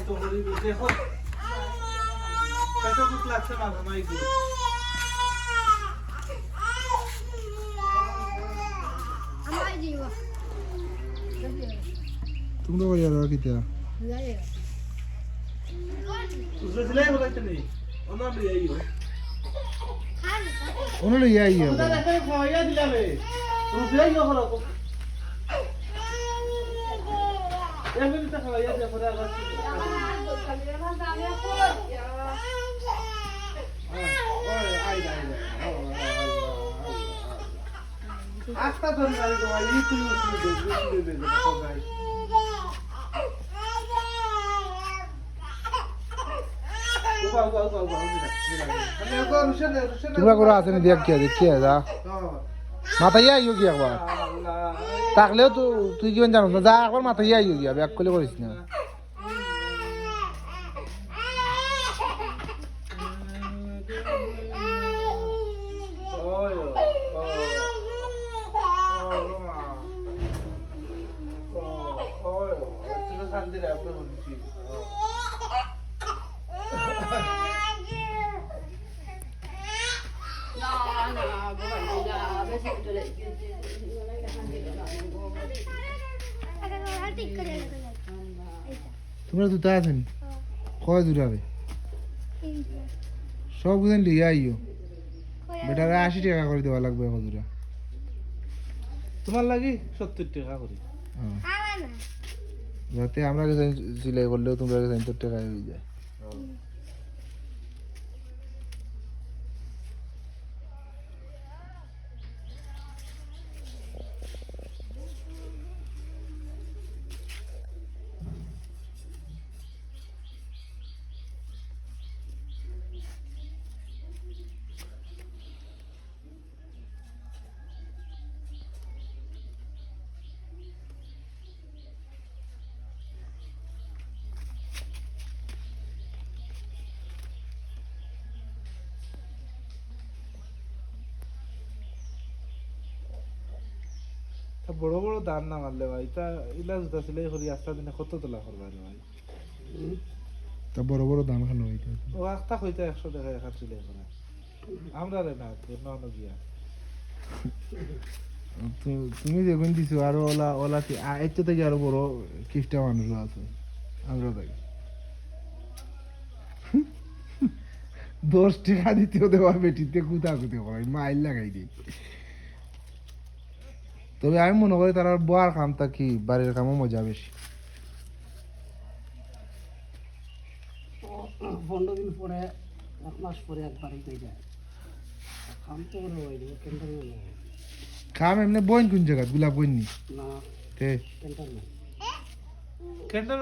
তো করি দেখো কত ভুক লাগছে না ঘুমাই গো আমায় দিও তুমি তো কই যাও কিতা যাই तुझे सिलाई बोलते नहीं ओना ले आइयो ওনো লই আইও ओना लेके खोया दिला बे तू सिलाई यो करो ये भी तो खोया दे पर आगा ओए आई आई आस्ता तो गाड़ी को आई तू दे को गाड़ी তোমরা করে আছে না দেখ কি যা মাথায় আইও কি একবার থাকলেও তো তুই কি জানো না যা একবার মাথায় আইও গিয়া ব্যাক করলে করিস না তোমরা দুটা আছেন কয় দূরাবে সব বুঝেন লিয়ে আইও বেটারে 80 টাকা করে দেওয়া লাগবে এখন দূরা তোমার লাগি 70 টাকা করে যাতে আমরা সিলাই করলেও তোমরা 70 টাকা হয়ে যায় বড় বড় দান না মারলে ভাই তা ইলা জুতা সিলাই করি আস্তা দিনে কত তোলা করবা রে ভাই তা বড় বড় দাম খানো হইতো ও একটা কইতে 100 টাকা এক সিলাই করা আমরা রে না না গিয়া তুমি দেখুন দিছো আরো ওলা এর থেকে আরো বড় কিফটা মানুষ আছে আমরা তাকে 10 টাকা দিতেও দেওয়া বেটিতে কুতাকুতি করে মাইল লাগাই দিই তবে আমি মনে করি তার বয়ার কামটা কি বাড়ির কামও মজা বেশি 15 দিন পরে 1 মাস পরে একবারই হয়ে যায় কাম তো বড় হইলো কেন্দ্র কাম এমনি বইন কোন জায়গা গুলাব বইনি না তে কেন্দ্র কেন্দ্র